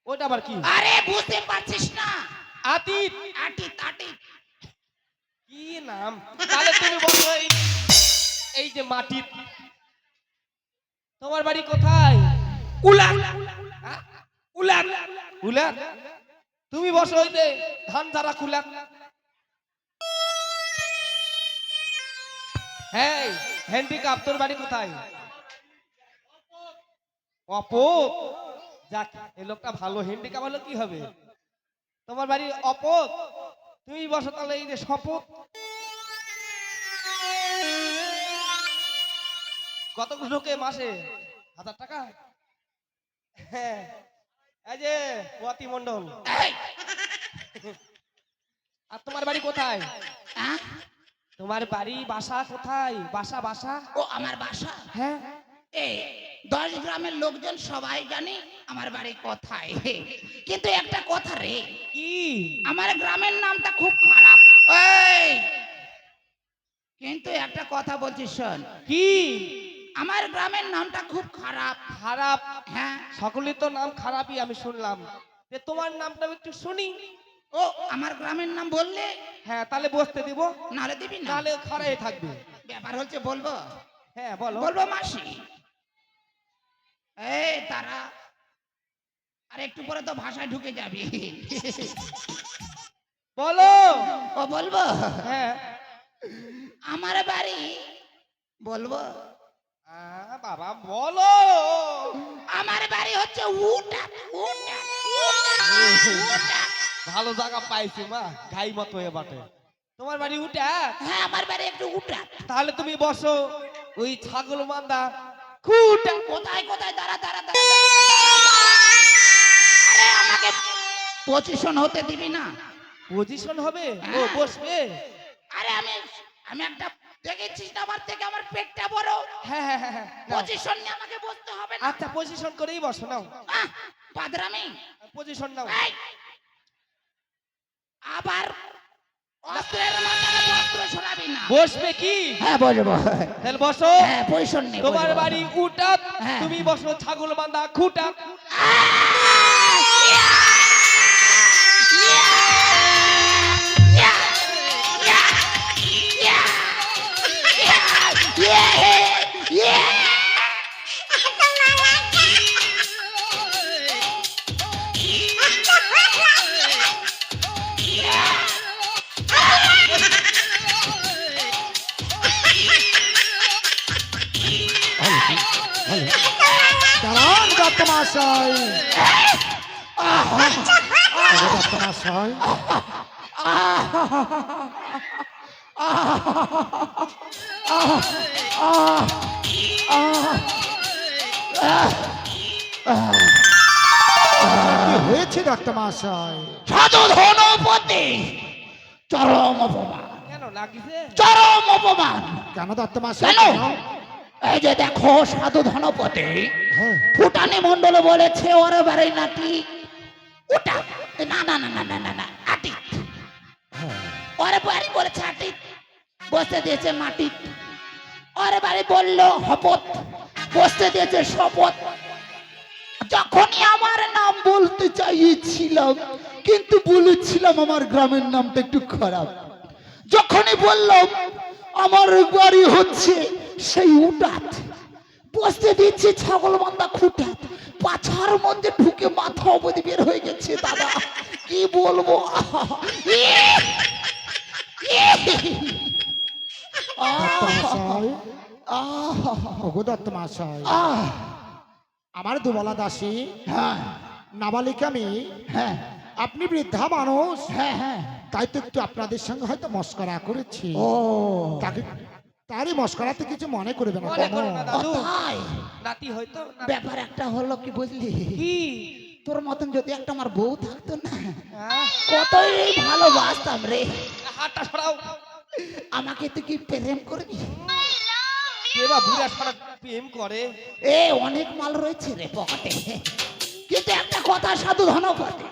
ওটা আবার কি? আরে বুঝতে পারছিস না? আতিত। আটিত আটিত। কি নাম? তাহলে তুমি বলো এই যে মাটি, তোমার বাড়ি কোথায়? উলান হ্যাঁ? উলান। কুলার। তুমি বসো ওই যে ধান ধারা কুলার। হ্যাঁ, হ্যান্ডিক্যাপ, তোর বাড়ি কোথায়? অপোক। যাক, এই লোকটা ভালো। হ্যান্ডিক্যাপ হলো কি হবে? তোমার বাড়ি অপোক। তুমি বসো তাহলে এই যে শপথ। কত ঢোকে মাসে? 1000 টাকা? হ্যাঁ, এই যে পতি মন্ডল। এই, আর তোমার বাড়ি কোথায়? হ্যাঁ? তোমার বাড়ি বাসা কোথায়? বাসা বাসা। ও আমার বাসা। হ্যাঁ, এই 10 গ্রামের লোকজন সবাই জানে আমার বাড়ি কোথায়। কিন্তু একটা কথা রে, কি? আমার গ্রামের নামটা খুব খারাপ। এই, কিন্তু একটা কথা বলছি শোন, কি? আমার গ্রামের নামটা খুব খারাপ। খারাপ? হ্যাঁ। সকলের তো নাম খারাপই আমি শুনলাম, যে তোমার নামটা একটু শুনি। ও আমার গ্রামের নাম বললে হ্যাঁ, তাহলে বসতে দিব, নালে দিবি না? নাহলে খারাই থাকবে। ব্যাপার হচ্ছে বলবো, হ্যাঁ বলো। বলবো মাসি। এই তারা, আর একটু পরে তো ভাষায় ঢুকে যাবি। বলো। ও বলবো, হ্যাঁ। আমার বাড়ি বলবো, বাবা বলো। আমার বাড়ি হচ্ছে উটা উটা। ভালো জায়গা পাইছি মা, গাই মতো হয়ে বাটে। তোমার বাড়ি উঠা? হ্যাঁ আমার বাড়ি একটু উটা। তাহলে তুমি বসো ওই ছাগল মান্দা খুঁটা। কোথায় কোথায়? দাঁড়া দাঁড়া দাঁড়া দাঁড়া দাঁড়া। আরে আমাকে পজিশন হতে দিবি না? পজিশন হবে? ও হ্যাঁ। বসবে? আরে আমি আমি একটা দেখেছিস না, আমার থেকে আমার পেটটা বড়। হ্যাঁ হ্যাঁ হ্যাঁ হ্যাঁ, নাও। পজিশন নিয়ে আমাকে বসতে হবে না। আচ্ছা, পজিশন করেই বসো, নাও পাদরামি। পজিশন নাও। এই, আবার অস্ত্রের মাথায় অস্ত্র ছড়াবি না। বসবে কি? হ্যাঁ বলবো। তাহলে বসো। হ্যাঁ পজিশন নে। তোমার বাড়ি উটাত, হ্যাঁ। তুমি বসো ছাগল মান্দা খুঁটা। দাঁড়ান দত্তমহাশয়, দত্তমহাশয়, কি হয়েছে দত্তমহাশয়? সাধু ধনপতি চরম অপমান, কেন লাগিছে? চরম অপমান। কেন দত্তমহাশয়? কেন? এই যে দেখো সাধু ধনপতি হ্যাঁ, ফুটানি মন্ডল বলেছে ওর বাড়ি নাকি ওটা। না না না না না না না আটিত। হ্যাঁ, ওর বাড়ি বলেছে আটিত, বসতে দিয়েছে মাটি। ওর বাড়ি বললো হপত, বসতে দিয়েছে শপথ। যখনই আমার নাম বলতে চাইছিলাম, কিন্তু বলেছিলাম আমার গ্রামের নামটা একটু খারাপ। যখনই বললাম আমার বাড়ি হচ্ছে সেই উটাত, বসতে দিচ্ছি ছাগল বান্ধা খুঁটাত, পাছার মধ্যে ঢুকে মাথা অবধি বের হয়ে গেছে। দাদা কি বলবো। দত্তমহাশয়, ওগো দত্তমহাশয়, আমার দুবলা দাসী হ্যাঁ নাবালিকা মেয়ে, হ্যাঁ আপনি বৃদ্ধা মানুষ, হ্যাঁ হ্যাঁ। তাই তো একটু আপনাদের সঙ্গে হয়তো মস্করা করেছি। ও তাকে তারই মস্করাতে কিছু মনে করবে না। মনে করো না কেন? দাদু, তাই নাতি হয়তো না- ব্যাপার একটা হলো কি বুঝলি, কি? তোর মতন যদি একটা আমার বউ থাকতো না, হ্যাঁ? কতই ভালোবাসতাম রে। হাতটা সরাও। আমাকে তুই কি প্রেম করবি? কে বা বুড়া সারা প্রেম করে? এ অনেক মাল রয়েছে রে পকেটে, কিন্তু একটা কথা সাধু ধনপতি,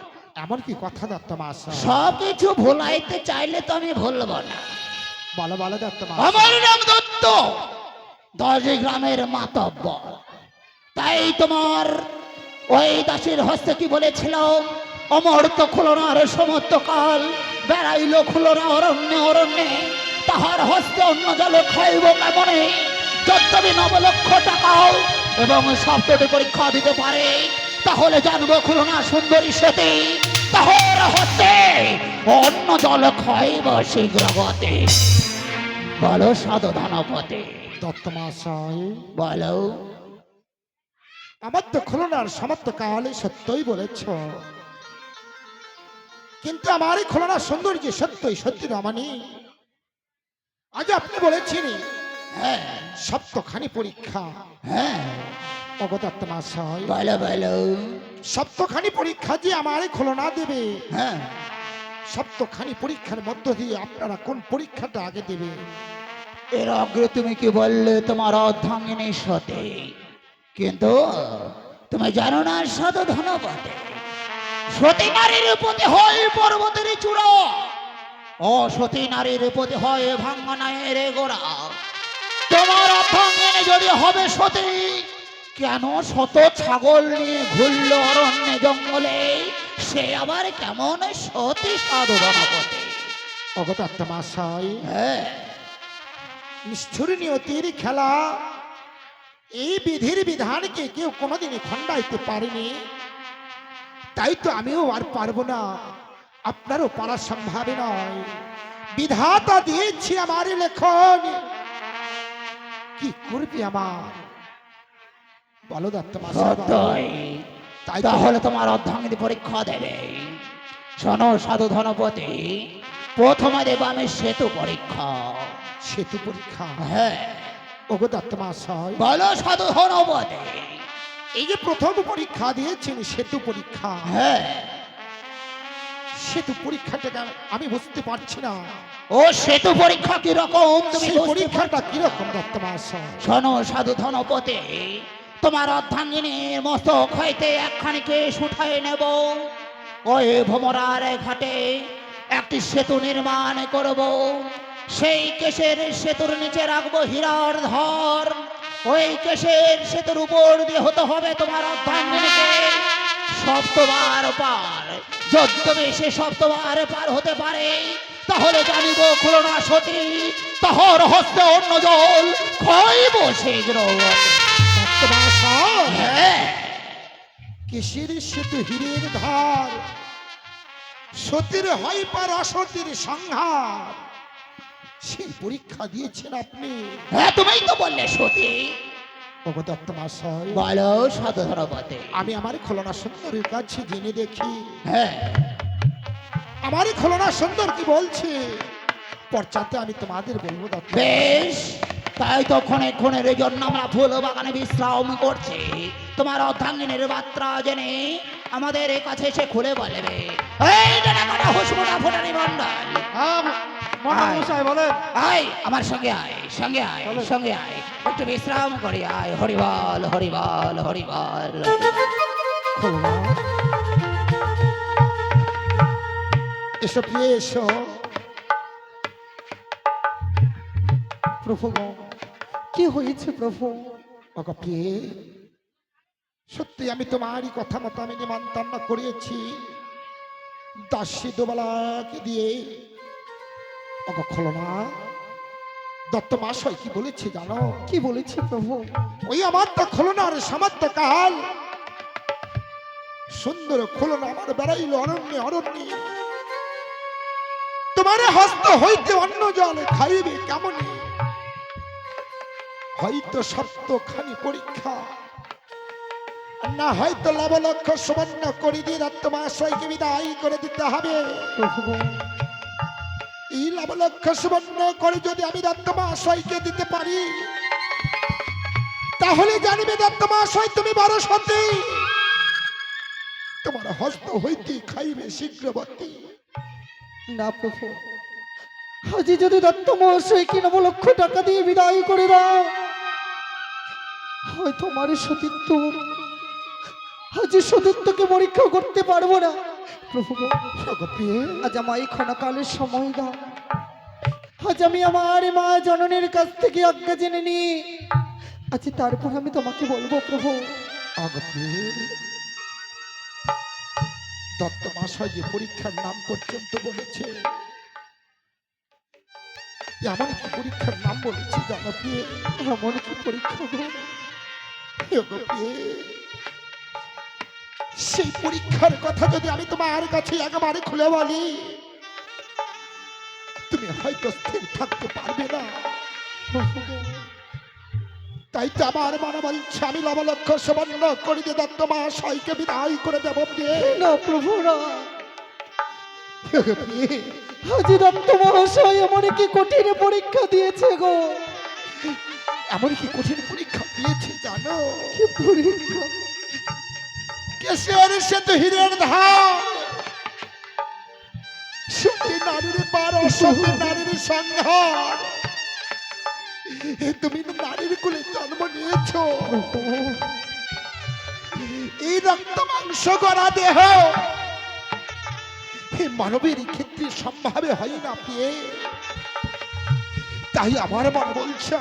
এমন কি কথা দত্তমহাশয়? সব কিছু ভোলাইতে চাইলে তো আমি ভুলবো না। বলো বলো দত্তমহাশয়। আমার নাম দত্ত, 10 গ্রামের মাতব্বর। তাই তোমার ওই দাসীর হস্তে কি বলেছিল, অমর্ত খুলনার সমস্ত কাল বেড়াইল খুলনা অরণ্যে অরণ্যে, তাহার হস্তে অন্য জল খাইব কেমনে, যদ্যপি 9 লক্ষ টাকাও এবং সপ্তটি পরীক্ষা দিতে পারে, তাহলে জানবো খুলনা সুন্দরী সেতী, তাহার হস্তে অন্য জল খাইব শীঘ্র গতে। বলো সাধু ধনপতি, দত্ত মহাশয়, বলো। আমার তো খুলনার সমস্ত কালে সত্যই বলেছ, কিন্তু আমার এই খুলনার সৌন্দর্য সত্যই সত্যি রমানি। আজ আপনি বলেছেন হ্যাঁ সপ্তখানি পরীক্ষা। হ্যাঁ অগদত্ত মহাশয়, বলো বলো। সপ্তখানি পরীক্ষা যে আমার এই খুলনা দেবে, হ্যাঁ সপ্তখানি পরীক্ষার মধ্য দিয়ে আপনারা কোন পরীক্ষাটা আগে দেবে? এর আগে তুমি কি বললে তোমার অর্ধাঙ্গিনীর সাথে, কিন্তু তুমি জানো না সাধু ধনপতি, সতী নারীর প্রতি হয় পর্বতের চূড়া, ও সতী নারীর প্রতি হয় ভাঙ্গনায়ের গোড়া। তোমার অর্ধাঙ্গিনী যদি হবে সতী, কেন শত ছাগল নিয়ে ঘুরল অরণ্যে জঙ্গলে, সে আবার কেমন সতী সাধু ধনপতি? অগদত্ত মহাশয়, হ্যাঁ নিষ্ঠুর নিয়তির খেলা, এই বিধির বিধানকে কেউ কোনোদিনই খণ্ডাইতে পারেনি, তাই তো আমিও আর পারবো না, আপনারও পারা সম্ভব নয়। বিধাতা দিয়েছি আমার লেখন, কি করবি আমার? বলো দত্ত মহাশয়, বলো। সত্যই। তাই তো তাহলে তোমার অর্ধাঙ্গিনী পরীক্ষা দেবে। শোনো সাধু ধনপতি, প্রথমে দেব আমি সেতু পরীক্ষা। সেতু পরীক্ষা। হ্যাঁ ওগো দত্ত মহাশয়, বলো সাধু ধনপতি। এই যে প্রথম পরীক্ষা দিয়েছেন সেতু পরীক্ষা, হ্যাঁ সেতু পরীক্ষাটাকে আমি বুঝতে পারছি না। ও সেতু পরীক্ষা কি রকম তুমি সেই বুঝতে পরীক্ষাটা কিরকম দত্ত মহাশয়? শোনো সাধু ধনপতি, তোমার অর্ধাঙ্গিনীর মস্তক হইতে একখানি কেশ উঠায় নেব, ওই ভোমরার ঘাটে একটি সেতু নির্মাণ করব, সেই কেশের সেতুর নিচে রাখবো হীরার ধর, ওই কেশের সেতুর উপর দিয়ে হতে হবে তোমার অর্ধাঙ্গিনীকে সপ্তবার পার, যদ্যপি সে সপ্তবার পার হতে পারে, তাহলে জানিব খুলনা সতী, তাহার হস্তে অন্য জল খাইব শীঘ্র। দত্ত মহাশয়, হ্যাঁ কিসের সেতু হীরের ধার, সতীর হয় পার অসতীর সংহার, সেই পরীক্ষা দিয়েছেন আপনি? হ্যাঁ তুমিই তো বললে সতী। ওগো দত্ত মহাশয়, বলো সাধু ধনপতি। আমি আমার খুলনা সুন্দরীর কাছে জেনে দেখি, হ্যাঁ আমার খুলনা সুন্দর কি বলছে, পশ্চাতে আমি তোমাদের বলবো দত্ত। বেশ, তাই তো ক্ষণে ক্ষণের জন্য আমরা ফুল বাগানে বিশ্রাম করছি, তোমার অর্ধাঙ্গিনীর বার্তা জেনে আমাদের কাছে এসে খুলে বলবে। এই ডানাকাটা হুসমুটা ফোটানি মণ্ডল, মহামশাই বলেন। আয় আমার সঙ্গে আয়, সঙ্গে আয়, সঙ্গে আয়, একটু বিশ্রাম করি আয়। হরিবল হরিবল হরিবল। খুলনা, এসো প্রিয় এসো। প্রভু গো, কি হয়েছে প্রভু? ওগো প্রিয়ে, সত্যি আমি তোমারই কথা মতো আমি নিমন্ত্রণ করিয়েছি দাসী দুবেলাকে দিয়ে। ওগো খুলনা, দত্ত মহাশয় কি বলেছে জানো? কি বলেছে প্রভু? ওই আমার তো খুলনার সমাপ্ত কাল, সুন্দর খুলনা আমার বেড়াইল অরণ্যে অরণ্যে, তোমার হস্ত হইতে অন্য জল খাইবে কেমনে, হয়তো সপ্তখানি পরীক্ষা, না হয়তো লবলক্ষ সুবর্ণ করে দিয়ে দত্ত মহাশয়কে বিদায় করে দিতে হবে। প্রভু গো, এই লবলক্ষ সুবর্ণ করে যদি আমি দত্ত মহাশয়কে দিতে পারি, তাহলে জানিবে দত্ত মহাশয় তুমি বড় সতী, তোমার হস্ত হইতে খাইবে শীঘ্রবর্তী। না প্রভু, আজি যদি দত্ত মহাশয়কে 9 লক্ষ টাকা দিয়ে বিদায় করে দাও, হয়তো আমার সতীত্ব, আজি সতীত্বকে পরীক্ষা করতে পারবো না। প্রভু গো, ওগো প্রিয়ে, আজ আমায় ক্ষণকালের সময় দাও, আজ আমি আমার মা জননীর কাছ থেকে আজ্ঞা জেনে নি, আজ তারপর আমি তোমাকে বলবো প্রভু। ওগো প্রিয়ে, দত্ত মহাশয় যে পরীক্ষার নাম পর্যন্ত বলেছে, এমন কি পরীক্ষার নাম বলেছে জানো প্রিয়ে? এমন কি পরীক্ষা গো? ওগো প্রিয়ে, সেই পরীক্ষার কথা যদি আমি তোমার কাছে একেবারে খুলে বলি, তুমি হয়তো স্থির থাকতে পারবে না। তাই তো আমার মনে বলছে আমি লবলক্ষ সুবর্ণ করিতে দত্ত মহাশয়কে বিদায় করে দেব প্রিয়ে। না প্রভু না, ওগো প্রিয়ে, আজি দত্ত মহাশয় এমন কি কঠিন পরীক্ষা দিয়েছে গো? এমন কি কঠিন পরীক্ষা দিয়েছে জানো? কি পরীক্ষা? কেশের সেতু হীরের ধার, সত্যি নারীর পার, অসত্যি নারীর সংহার। তুমি নারীর কুলে জন্ম নিয়েছো, এই রক্ত মাংস করা দেহ এই মানবের ক্ষেত্রে সম্ভাবে হয় না প্রিয়ে। তাই আমার মন বলছে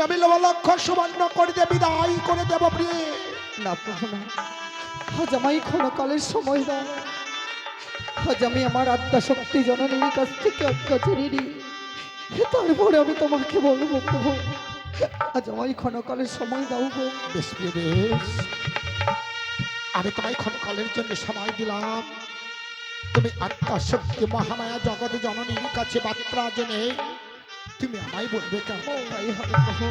আমি লক্ষ সুবর্ণ করিতে বিদায় করে দেব প্রিয়ে। না প্রভু না, আজ আমায় ক্ষণকালের সময় দাও। আজ আমি আমার আত্মা শক্তি জননীর কাছ থেকে আজ্ঞা চেয়ে নিই, তারপরে আমি তোমাকে বলবো প্রভু। আজ আমায় ক্ষণকালের সময় দাও গো। বেশ প্রিয়ে, বেশ, আমি তোমায় ক্ষণকালের জন্য সময় দিলাম। তুমি আত্মা শক্তি মহামায়া জগৎ জননীর কাছে বার্তা জেনে তুমি আমায় বলবে কেমন? তাই হবে প্রভু।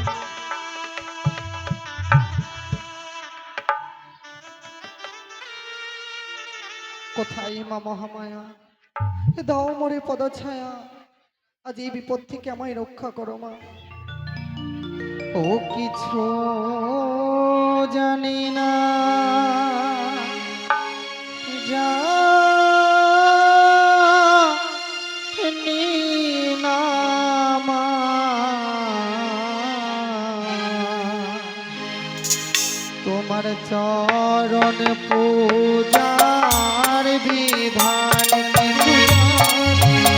কোথায় মা মহামায়া, দাও মোরে পদছায়া, আজ এই বিপদ থেকে আমায় রক্ষা করো মা। ও কিছু জানি না, জানি না মা, তোমার চরণ পূজার বিধান কিছু জানি না।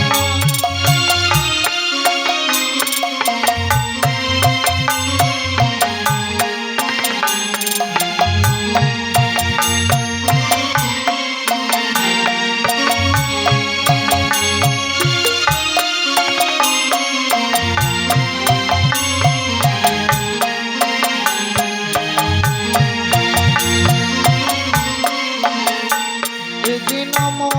এ যে নমঃ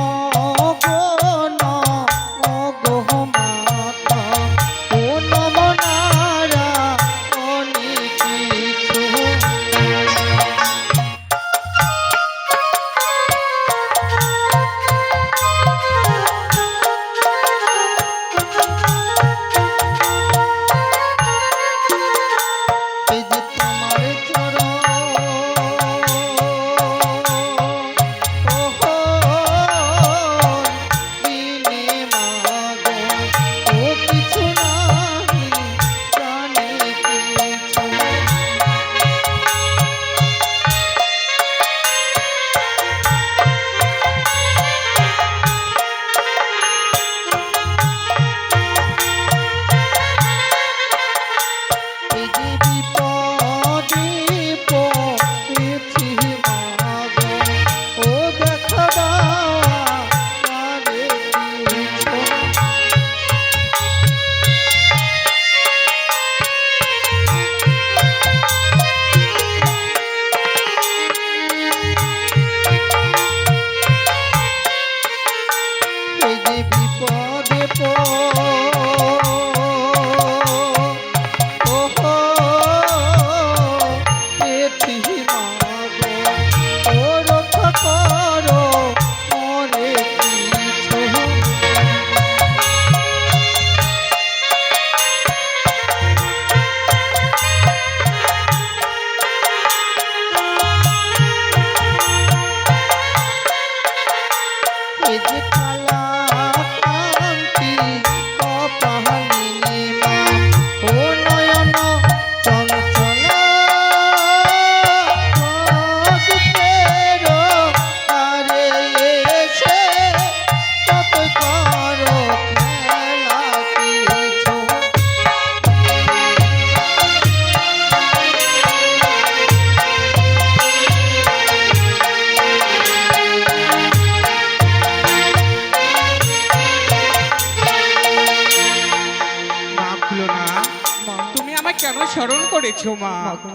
স্মরণ করেছো মা। মা গো,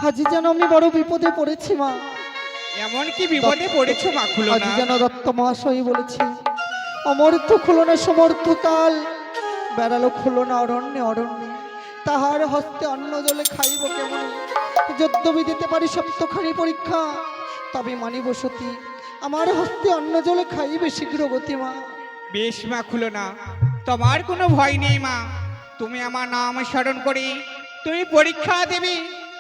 আজ যেন আমি বড় বিপদে পড়েছি মা। এমন কি বিপদে পড়েছো মা আজ খুলনা? যেন দত্ত মহাশয় বলেছে অমর্থ খুলনা সমর্থ কাল বেড়ালো খুলনা অরণ্যে অরণ্যে, তাহার হস্তে অন্ন জলে খাইব কেমন, যদ্যপি দিতে পারি সপ্তখানি পরীক্ষা, তবে মানিব সতী আমার হস্তে অন্ন জলে খাইবে শীঘ্র গতি মা। বেশ মা খুলনা, তোমার কোনো ভয় নেই মা। তুমি আমার নাম স্মরণ করে তুমি পরীক্ষা দেবে,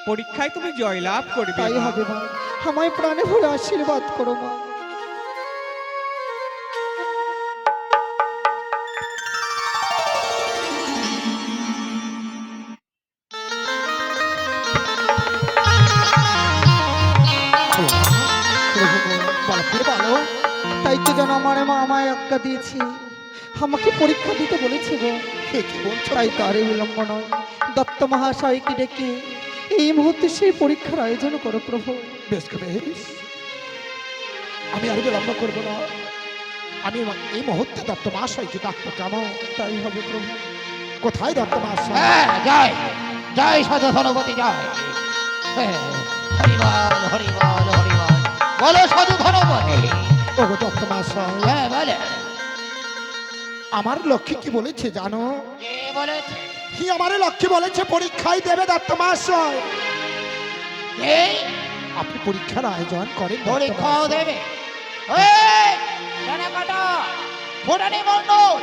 পরীক্ষায় তুমি জয়লাভ করবে তাই মা। হবে মা, আমায় প্রাণে ভরে আশীর্বাদ করো মা। বলো ফিরে বলো। তাই তো যেন আমার মা আমায় আজ্ঞা দিয়েছি, আমাকে পরীক্ষা দিতে বলেছে গো। হে কি বলছো? তাই তো আরে বিলম্ব নয়, দত্ত মহাশয়কে ডেকে এই মুহূর্তে সেই পরীক্ষার আয়োজন করো প্রভু। বেশ বেশ, আমি আর বিলম্ব করবো না। আমি এই মুহূর্তে দত্ত মহাশয়কে ডাকবো, কেমন? তাই হবে প্রভু। কোথায় দত্ত মহাশয়? হ্যাঁ, জয় জয় সাধু ধনপতি জয়। হ্যাঁ, হরিবল হরিবল হরিবল, বলো সাধু ধনপতি। ওগো দত্ত মহাশয়, হ্যাঁ বলে। আমার লক্ষ্মী কি বলেছে জানো? কে বলেছে? কি আমার লক্ষ্মী বলেছে পরীক্ষায় দেবে দত্ত মহাশয়। এই আপনি পরীক্ষার আয়োজন করেন দত্ত পরীক্ষাও মহাশয়। দেবে? এই ডানা কাটা ফোটানি মন্ডল,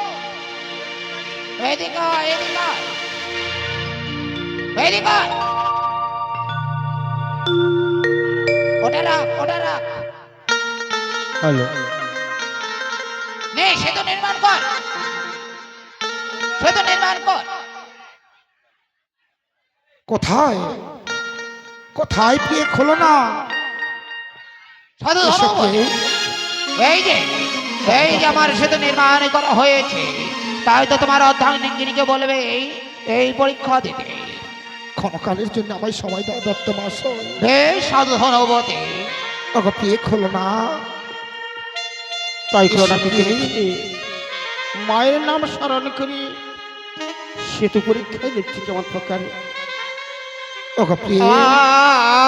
এদিকে আয়, এদিকে আয়, এদিকে আয়। ওটা রাখ, ওটা রাখ। হ্যালো, নে সেতু নির্মাণ কর, সেতু নির্মাণ কর। কোথায় কোথায় প্রিয় খোলো না? সাধু এসব ধনপতি, কে? এই যে আমার সেতু নির্মাণ করা হয়েছে, তাই তো তোমার অর্ধাঙ্গিনীকে বলবে এই পরীক্ষা দিতে। ক্ষণকালের জন্য আমায় সময় দাও দত্ত মহাশয়। বেশ সাধু ধনপতি। ওগো প্রিয় খোলো না। তাই মায়ের নাম স্মরণ করি সেতু পরীক্ষায় দেখছি কেমন প্রকার। ওগো প্রিয়,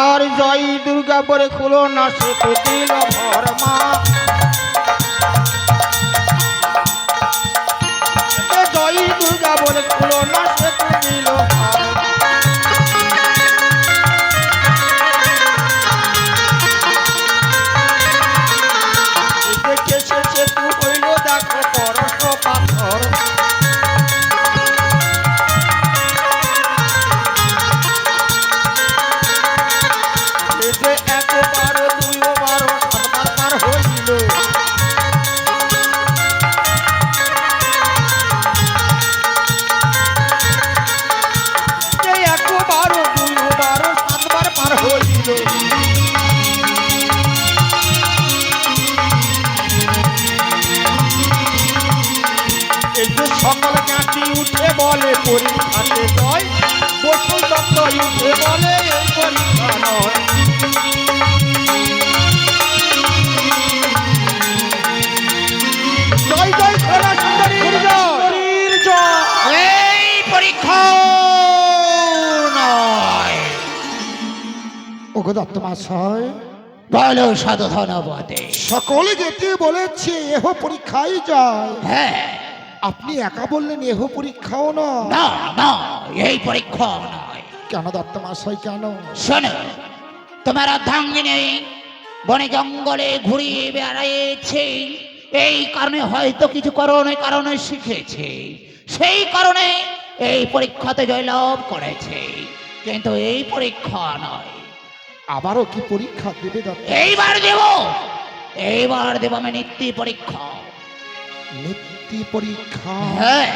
আর জয় দুর্গা বলে খুলো না সেতু দিল ভরমা, জয় দুর্গা বলে খুলো না সেতু দিল সেতু হইল দেখো পরশ পাথর, একবার দুইবার সাতবার পার হইল, একবার দুইবার সাতবার পার হইল। এই যে সকাল গাঁটি উঠে বলে পরীক্ষাতে জয়, বসুন দত্ত উঠে বলে এই পরীক্ষা নয়। জয় জয় খোলা সুন্দরীর জয়। এই পরীক্ষা নয়, ওগো দত্ত মহাশয়, বলো সাধু ধনপতি। সকলে যেতে বলেছে এহ পরীক্ষায় যায়, হ্যাঁ, আপনি একা বললেন এহ পরীক্ষাও না। না না, এই পরীক্ষা নয়। কেন দত্ত মহাশয় কেন? শোনো, তোমার অর্ধাঙ্গিনী বনে জঙ্গলে ঘুরিয়ে বেড়াইছে, এই কারণে হয়তো কিছু কারণে শিখেছে, সেই কারণে এই পরীক্ষাতে জয়লাভ করেছে, কিন্তু এই পরীক্ষা নয়। আবারও কি পরীক্ষা দেবে দত্ত? এইবার দেব আমি নিত্যি পরীক্ষা। নিত্যি পরীক্ষা? হ্যাঁ,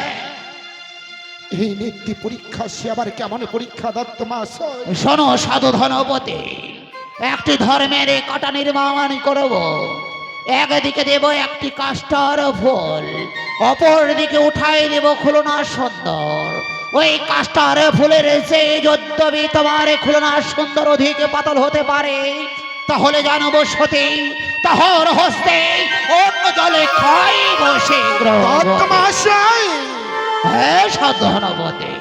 এই নিত্যি পরীক্ষা সে আবার কেমন পরীক্ষা দত্ত মহাশয়? শোনো সাধু ধনপতি, একটি ধর্মের কাটা নির্মাণ করব, একদিকে দেব একটি কাষ্টার ফুল, অপর দিকে উঠাই দেব খুলনা সুন্দর। ওই কাষ্টার ফুলের যে যদ্যপি তোমার খুলনা সুন্দর অধিক পাতল হতে পারে, তাহলে জানবো সতী তাহার হস্তে অন্য জলে খাইব শীঘ্র। দত্ত মহাশয়, হ্যাঁ সাধু ধনপতি।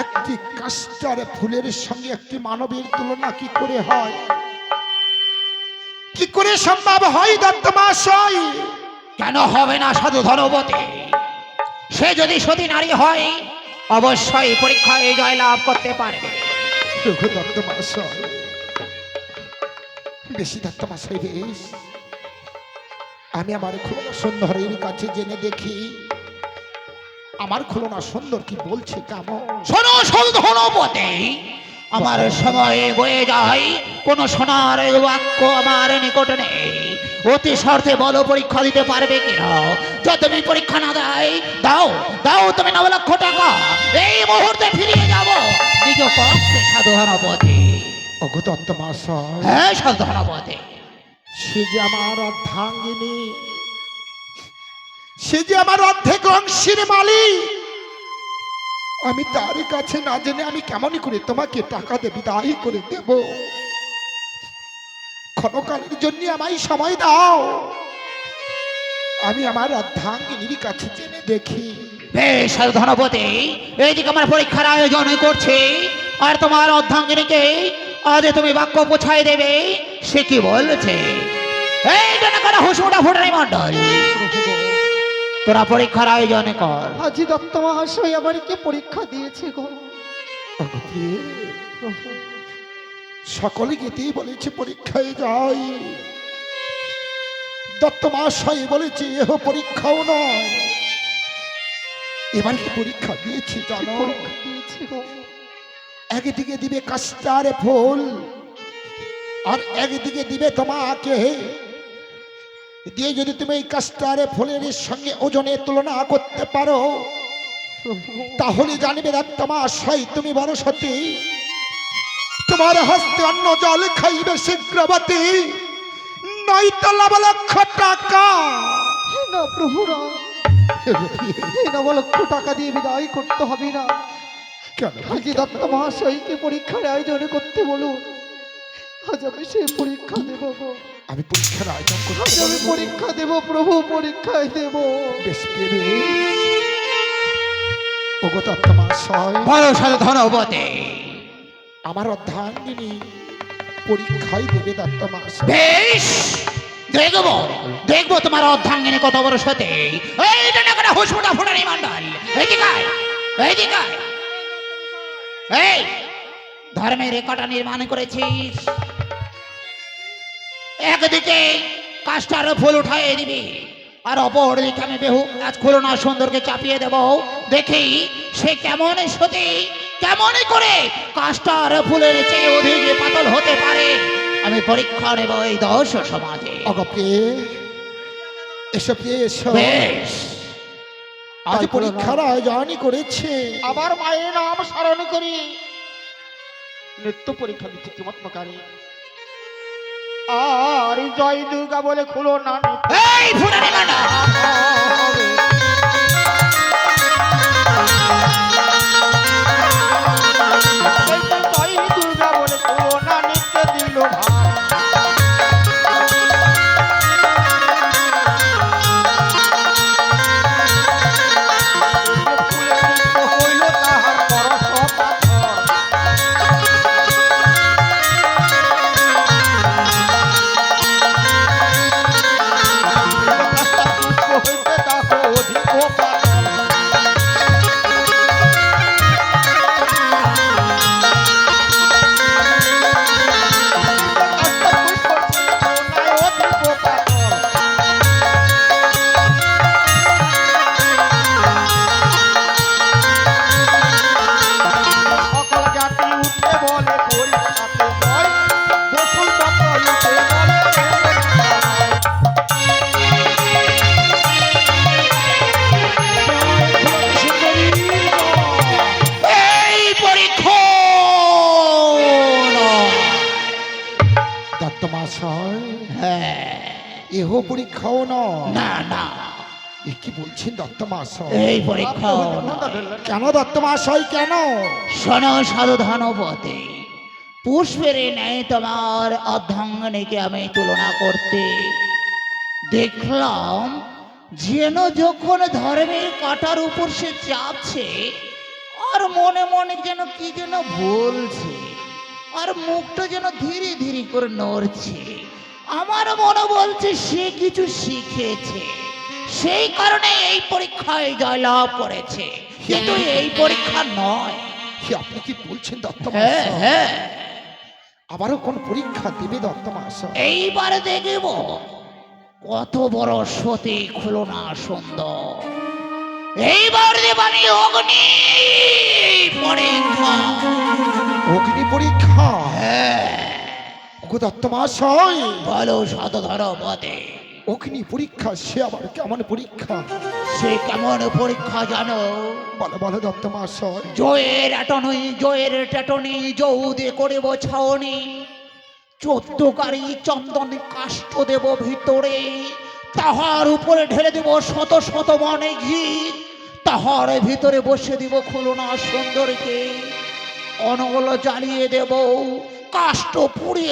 একটি কাস্টার ফুলের সঙ্গে একটি মানবের তুলনা কি করে হয়? কি করে সম্ভব হয় দত্ত মহাশয়? কেন হবে না সাধু ধনবতী? সে যদি সতী নারী হয় অবশ্যই পরীক্ষায় জয়লাভ করতে পারবে। রঘু দত্ত মহাশয়, বেশি দত্ত মহাশয় বেশ, আমি আমার খুলনা সুন্দরের কাছে জেনে দেখি আমার খুলনা সুন্দর কি বলছে কেমন। শোনো সাধু ধনবতী, আমার সময় বয়ে যায়, কোন সোনার বাক্য আমার নিকট নেই। অতি স্বার্থে বলো পরীক্ষা দিতে পারবে কিনা। যদি তুমি পরীক্ষা না দাও দাও তুমি 9 লক্ষ টাকা এই মুহূর্তে ফিরিয়ে যাব নিজ পক্ষে সাধু ধনবতী। ওগো দত্ত মহাশয়, হ্যাঁ সাধু ধনবতী, সে যে আমার অর্ধাঙ্গিনী, সে যে আমার অর্ধেক অংশের মালিক, আমি তার কাছে না জেনে আমি কেমনই করে তোমাকে টাকা দিয়ে বিদায় করে দেব? ক্ষণকালের জন্য আমায় সময় দাও, আমি আমার অর্ধাঙ্গিনীর কাছে জেনে দেখি। বেশ সাধু ধনবতী, এইদিকে আমার পরীক্ষার আয়োজন করছি, আর তোমার অর্ধাঙ্গিনীকে আজ তুমি বাক্য পোছায় দেবে। সে কি বলছে? এই জন্য করে হুসমুটা ফুটানি মন্ডল, তোরা পরীক্ষার আয়োজন কর। আজি দত্ত মহাশয় আমাকে পরীক্ষা দিয়েছে গো। ওগো প্রিয়ে, সকলে গেতেই বলেছে পরীক্ষায় যাই, দত্ত মহাশয় বলেছে এহ পরীক্ষাও নয়। এবার কি পরীক্ষা দিয়েছি জানো? পরীক্ষা দিয়েছে গো। একদিকে দিবে কাস্টার ফুল, আর একদিকে দিবে তোমাকে। দিয়ে যদি তুমি এই কাস্টার ফুলের সঙ্গে ওজনের তুলনা করতে পারো, তাহলে জানিবে দত্ত মহাশয় তুমি বড় সতী। তোমার হস্তে অন্ন জল খাইবে শীঘ্রবতী, নয়তো 9 লক্ষ টাকা। হে না প্রভুরা, এই 9 লক্ষ টাকা দিয়ে বিদায় করতে হবে না। কেন? আজি দত্ত মহাশয়কে পরীক্ষার আয়োজন করতে বলুন, আজ আমি সেই পরীক্ষা দেব গো। আমি পরীক্ষার আয়োজন আজ করতে আমি পরীক্ষা দেব প্রভু, পরীক্ষায় দেব। বেশ পেরে ওগো দত্ত মহাশয়, বলো সাধু ধনবতী। আমার অর্ধাঙ্গিনী পরীক্ষায় দেবে দত্ত মহাশয়। বেশ দেখবো দেখবো তোমার অর্ধাঙ্গিনী কত বড় সতী। এই জন্য করে হুসমুটা ফুটানি মন্ডল, এইদিকে আয়, এইদিকে আয়। এই ধর্মের রেখাটা নির্মাণ করেছিস, একদিকে কাস্টার ফুল উঠাইয়ে দিবি, আর অপর দিকে আমি বেহু আজ খুলনা সুন্দরকে চাপিয়ে দেব। দেখি সে কেমন সতী, কেমন করে কাস্টার ফুলের চেয়ে অধিক পাতল হতে পারে। আমি পরীক্ষা নেব এই 10 সমাজে। ওগো প্রিয়ে, এসো প্রিয়ে এসো। বেশ আজ পরীক্ষার আয়োজনই করেছে। আবার মায়ের নাম স্মরণ করি নিত্য পরীক্ষা দিচ্ছে চমৎকারী। আর জয় দুর্গা বলে খুলো না এই ফুটানি মান্ডা, জয় দুর্গা বলে খুলো না নিত্য দিল ভাই। হইল তাহার পরশ পাথর, হইতে তাহা অধিক পাথর। সকল জাতি উঠে বলে পরীক্ষাতে জয়, বসুল সকল উঠে বলে এই পরীক্ষা দত্ত মহাশয়, হ্যাঁ, এহ পরীক্ষাও নয়। না না, এ কি বলছেন দত্ত মহাশয়? এই পরীক্ষা কেন দত্ত মহাশয় কেন? শোনো সাধু ধনবতী, পুষ্পের ন্যায় তোমার অর্ধাঙ্গিনীকে আমি তুলনা করতে দেখলাম, যেন যখন ধর্মের কাটার উপর সে চাপছে আর মনে মনে যেন কি যেন বলছে, আর মুখটা যেন ধীরে ধীরে করে নড়ছে। আমার মনে বলছে সে কিছু শিখেছে, সেই কারণে এই পরীক্ষায় জয়লাভ করেছে, কিন্তু এই পরীক্ষা নয়। কি আপনি কি বলছেন দত্ত হ্যাঁ মহাশয়? হ্যাঁ, আবারও কোন পরীক্ষা দিবে দত্ত মহাশয়? এইবারে দেখব কত বড় সতী খুলো না সুন্দর। এইবার দেব আমি অগ্নি পরীক্ষা। অগ্নি পরীক্ষা? হ্যাঁ, ওগো দত্ত মহাশয়, বলো শতধর পদে অগ্নি পরীক্ষা সে আবার কেমন পরীক্ষা? সে কেমন পরীক্ষা জানো? বলো বলো দত্ত মহাশয়। জয়ের আটনি জয়ের টাটনি যৌদে করে ছাউনি, 14 কারি চন্দন কাষ্ঠ দেব ভিতরে, তাহার উপরে ঢেলে দেব শত শত মনে ঘি, তাহার ভিতরে বসে দিব খুলনা সুন্দরকে, অনল জ্বালিয়ে দেব, কাষ্ঠ পুড়িয়ে